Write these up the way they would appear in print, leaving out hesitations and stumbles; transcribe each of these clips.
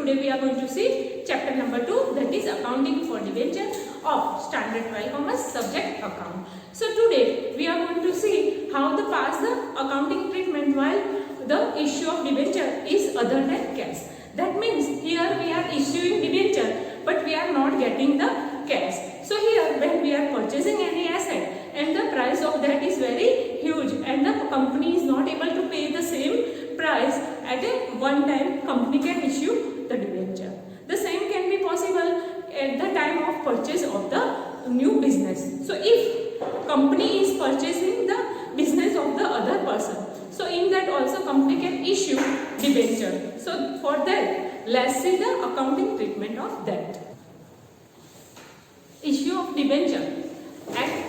Today we are going to see chapter number 2, that is accounting for debenture of standard 12 commerce subject account. So today we are going to see how to pass the accounting treatment while the issue of debenture is other than cash. That means here we are issuing debenture but we are not getting the cash. So here when we are purchasing any asset and the price of that is very huge and the company is not able to pay the same price at a one time, company can issue the debenture. The same can be possible at the time of purchase of the new business. So if company is purchasing the business of the other person, so in that also company can issue debenture. So for that, let's see the accounting treatment of that. Issue of debenture at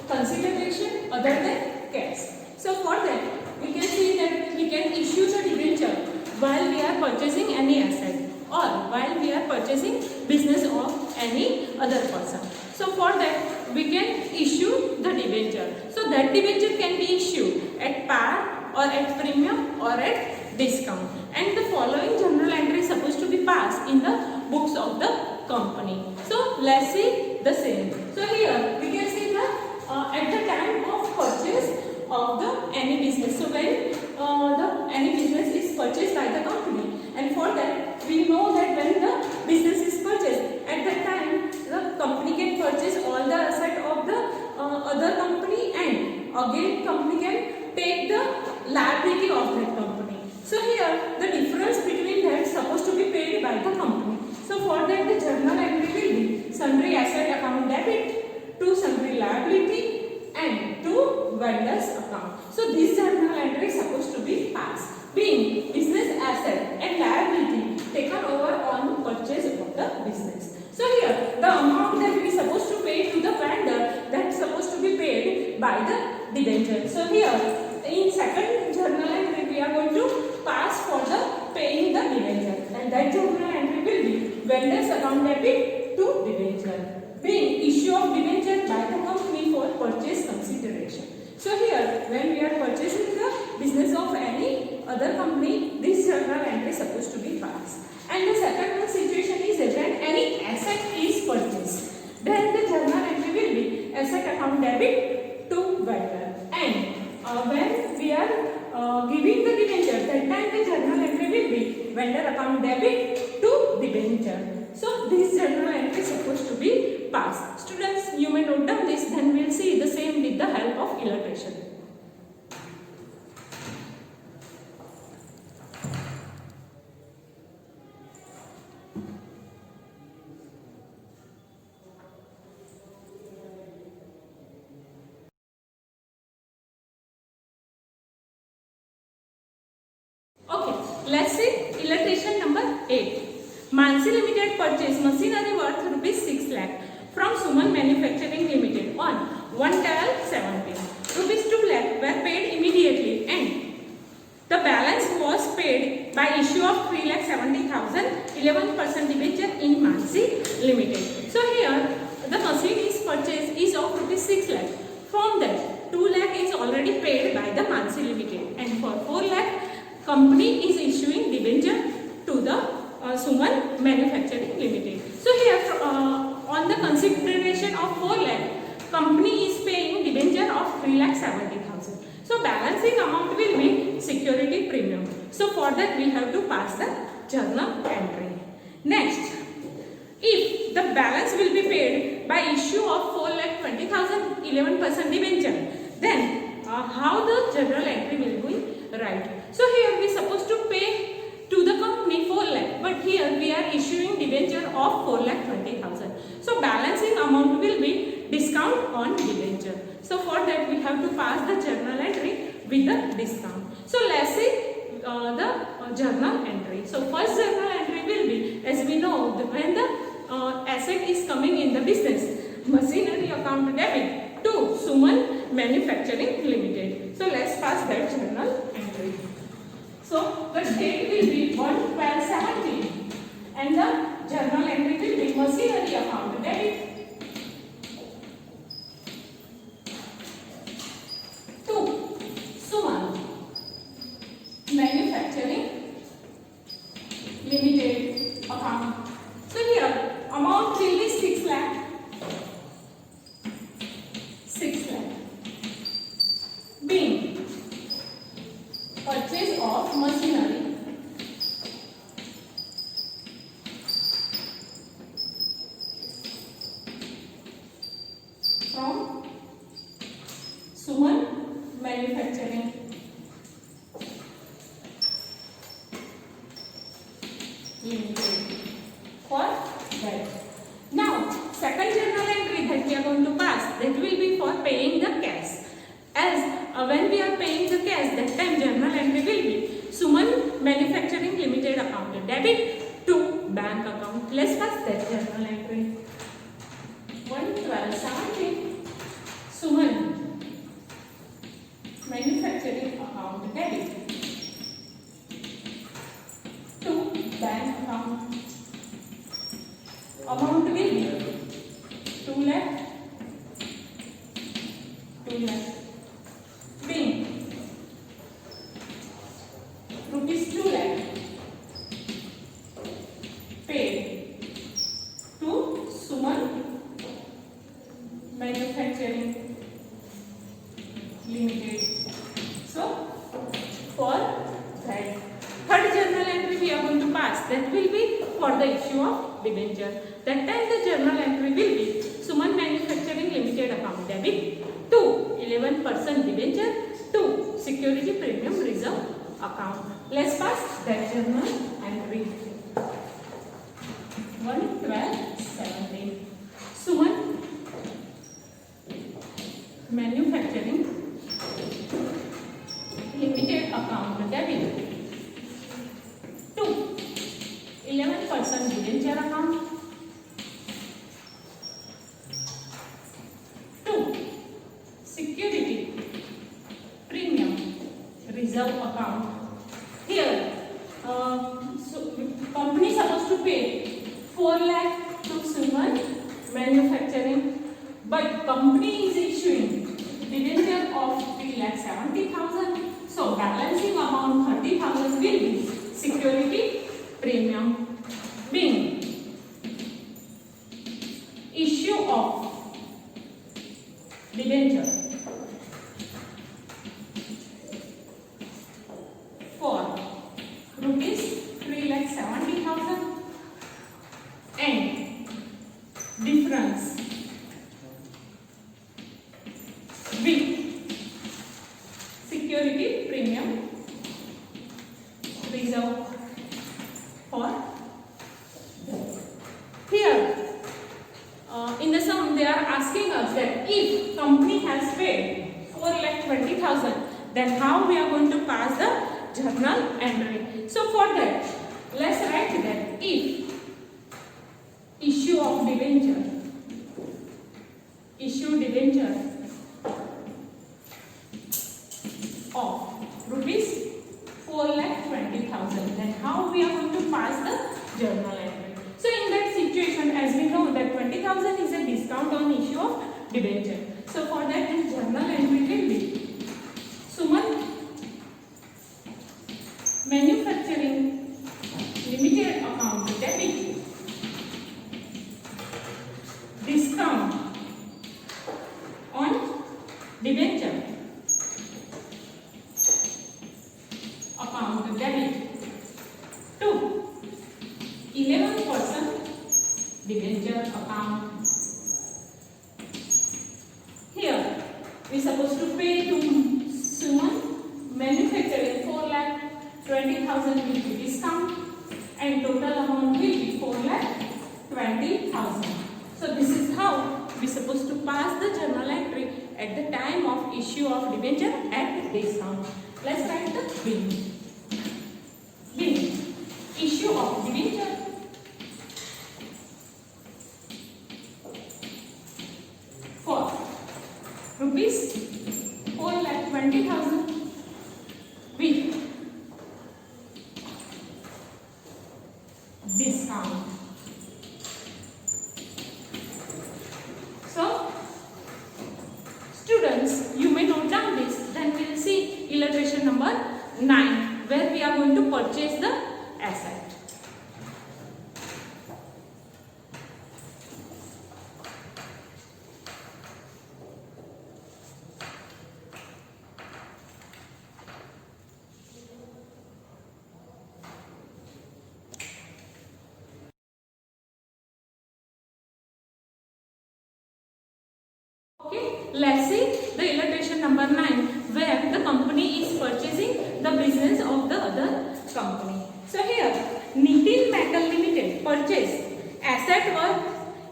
consideration other than cash. So for that, we can see that we can issue the debenture while we are purchasing any asset or while we are purchasing business of any other person. So for that, we can issue the debenture. So that debenture can be issued at par or at premium or at discount. And the following journal entry is supposed to be passed in the books of the company. So let's see the same. So here we can see the at the time of purchase of the any business. So when any business is purchased by the company, and for that we know that when the business is purchased, at that time the company can purchase all the asset of the other company, and again company can take the liability of that company. So here the difference between that is supposed to be paid by the company. So for that the journal entry will be sundry asset account debit to sundry liability and to vendors account. So this journal entry is supposed to be passed, being business asset and liability taken over on purchase of the business. So here the amount that we are supposed to pay to the vendor, that is supposed to be paid by the debenture. So here in second journal entry we are going to pass for the paying the debenture, and that journal entry will be vendors account debit to debenture, being issue of debenture by the company for purchase consideration. So here when we are purchasing the business of any other company, this journal entry is supposed to be passed. And the second one situation is that when any asset is purchased, then the journal entry will be asset account debit to vendor. And when we are giving the debenture, that time the journal entry will be vendor account debit to debenture. So this journal entry is supposed to be passed. Students, you may note down this, then we will see the same with the help of illustration. Okay, let's see illustration number 8. Mansi Limited purchased machinery worth rupees 6 lakh from Suman Manufacturing Limited on 1/12/17. Rupees 2 lakh were paid immediately and the balance was paid by issue of 3,70,000 11% debenture in Mansi Limited. So here the machine is purchased is of rupees 6 lakh. From that 2 lakh is already paid by the Mansi Limited, and for 4 lakh company is issuing debenture to the Suman Manufacturing Limited. So here on the consideration of 4 lakh, company is paying debenture of 3,70,000. So balancing amount will be security premium. So for that we have to pass the journal entry. Next, if the balance will be paid by issue of 4,20,000 11% debenture, then how the journal entry will be right? So here we are supposed to pay to the company 4 lakh, but here we are issuing debenture of 4,20,000. So balancing amount will be discount on debenture. So for that we have to pass the journal entry with the discount. So let's see the journal entry. So first journal entry will be, as we know, when the asset is coming in the business, machinery account debit to Suman Manufacturing Limited. So let's pass that journal entry. So the date will be 1/12/17 and the journal entry will be machinery account debit to Suman Manufacturing limited account. So here amount will be 6 lakh. 6 lakh. Being purchase of machinery from Suman Manufacturing Limited for that. Now, second journal entry that we are going to pass, that will be for paying the cash. As when we are paying the cash, that time journal entry will be Suman Manufacturing Limited account debit to bank account. Let's pass that journal entry. 1/12/17 Suman Manufacturing account debit to bank account. Amount will be 2 lakh. 2 lakh. Being rupees 2 lakh paid to Suman Manufacturing Limited. So for that third journal entry we are going to pass, that will be for the issue of debenture. That time the journal entry will be Suman Manufacturing Limited account debit to 11% debenture to security premium reserve account. Let's pass that journal entry. 1/12/17 Suman Manufacturing Limited account debit to 11% debenture account to security premium reserve account. Here so company supposed to pay 4 lakh to Suman Manufacturing, but company is issuing debenture of 3,70,000. So balancing amount 30,000 will be security premium. Being issue of debenture for rupees 3,70,000 and difference with security premium reserve for here in the sum they are asking us that if company has paid 4,20,000, then how we are going to pass the journal entry. So for that let's write that if issue of debenture of rupees 4,20,000, then how we are going to pass the journal entry. So in that situation, as we know that 20,000 is a discount on issue of debenture. So for that this journal entry will be Suman Manufacturing Limited account debit discount on debenture account debit to 11% debenture account. Here we supposed to pay to Suman Manufacturing 4,20,000 will be discount and total amount will be 4,20,000. So this is how we supposed to pass the journal entry at the time of issue of debenture at discount. Let's write the bill. Bill issue of debenture for rupees 4,20,000 with discount. So students, you may note down this, then we will see illustration number 9 where we are going to purchase the asset. let's see the illustration number 9, where the company is purchasing the business of the other company. So here, Nitin Metal Limited purchased asset worth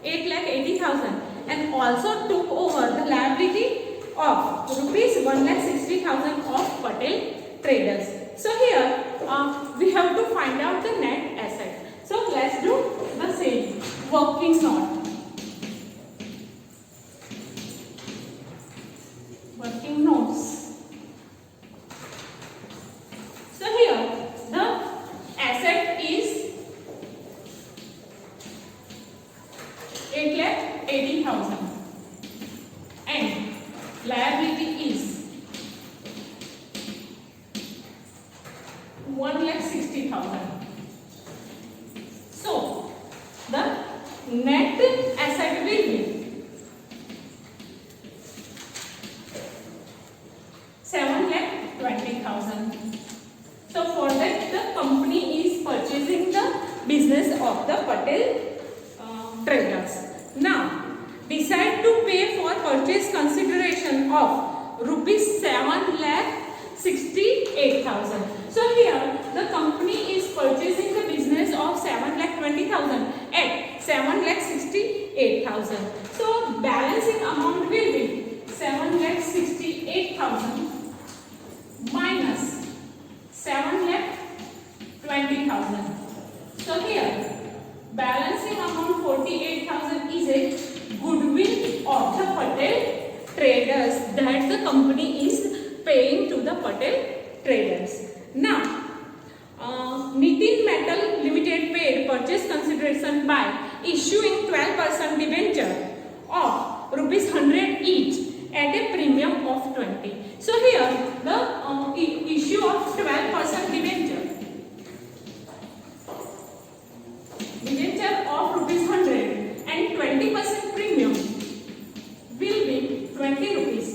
8,80,000 and also took over the liability of rupees 1,60,000 of Patel Traders. So here, we have to find out the net asset. So let's do the same. Working note. Working notes. So here the asset is 8,80,000 and liability is 1,60,000. So the net asset will be 7,20,000. So for that the company is purchasing the business of the Patel Traders. Now decide to pay for purchase consideration of rupees 7,68,000. So here the company is purchasing the business of 7,20,000 at 7,68,000. So balancing amount will be 7,68,000 minus 7,20,000. So here balancing amount 48,000 is a goodwill of the Patel Traders that the company is paying to the Patel Traders. Now, Nitin Metal Limited paid purchase consideration by issuing 12% debenture of rupees 100 each at a premium of 20. So here the issue of 12% debenture of rupees 100 and 20% premium will be 20 rupees.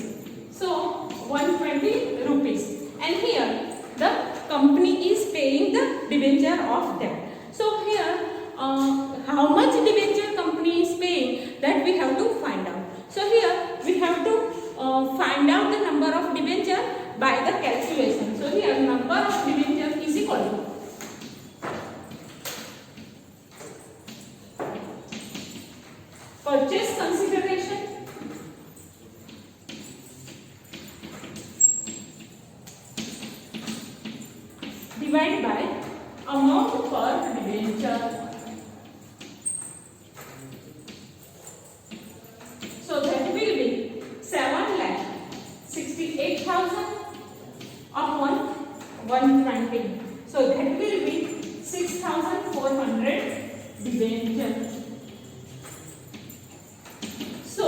So 120 rupees, and here the company is paying the debenture of that. So here how much debenture company is paying, that we have to find out. So here we have to find out the number of debenture by the calculation. So here number of debenture is equal to purchase consideration divided by amount per debenture. So that will be 7,68,000 upon 120. So that will be 6,400 debenture. So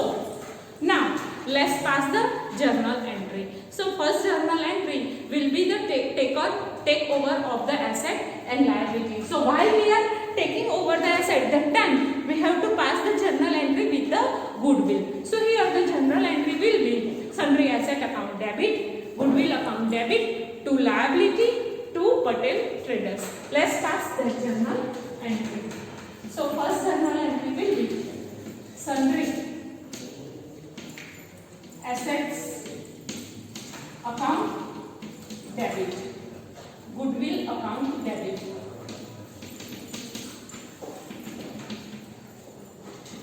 now let's pass the journal entry. So first journal entry will be the takeover of the asset and liability. So while we are taking over the asset, that time we have to pass the journal entry with the goodwill. So here the journal entry will be sundry asset account debit, goodwill account debit, to liability to Patel Traders. Let's pass the journal entry. So first journal entry will be sundry assets account debit, goodwill account debit,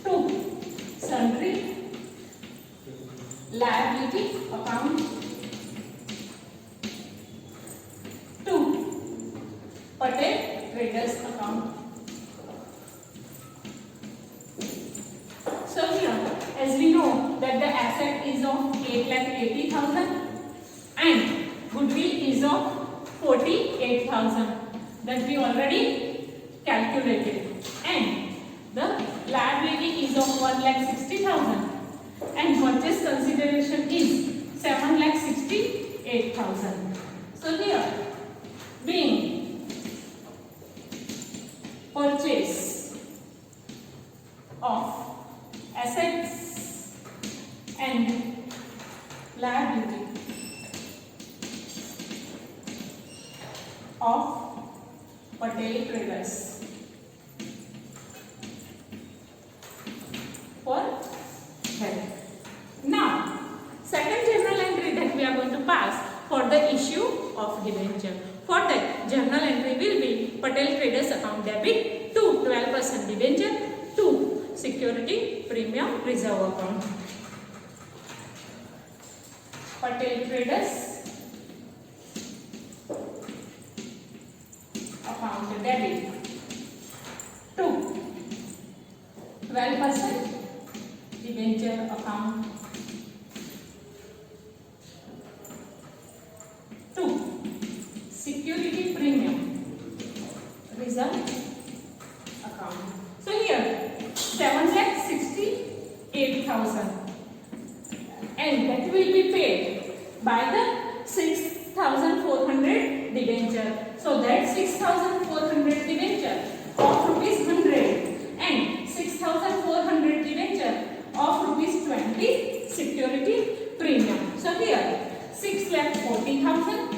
to sundry liability account, to Patel Traders account. So here, as we know that the asset is of 8,80,000 and goodwill is of 48,000, that we already calculated, and the liability is of 1,60,000 and purchase consideration is 7,68,000. So here, being purchase of assets and liability of Patel Traders for health. Now account debit to 12% debenture to security premium reserve account. Patel Traders account debit to 12% debenture account to security premium reserve account. So here 7,68,000 and that will be paid by the 6,400 debenture. So that 6,400 debenture of rupees 100 and 6,400 debenture of rupees 20 security premium. So here 6,40,000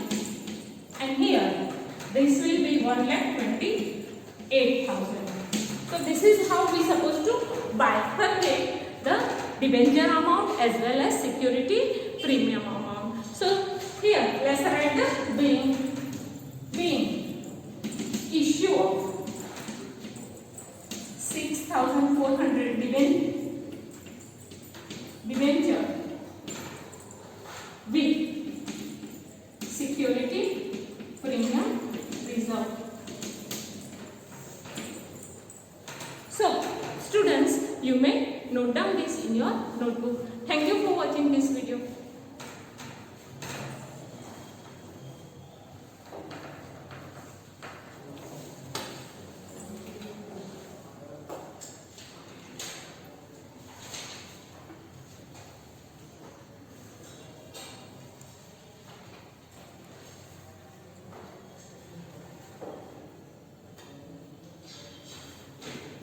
and here this will be 1,28,000. So this is how we supposed to bifurcate the debenture amount as well as security premium amount. So here let's write the being issue of 6,400 debenture with security premium reserve. So students, you may note down this in your notebook. Thank you for watching this video.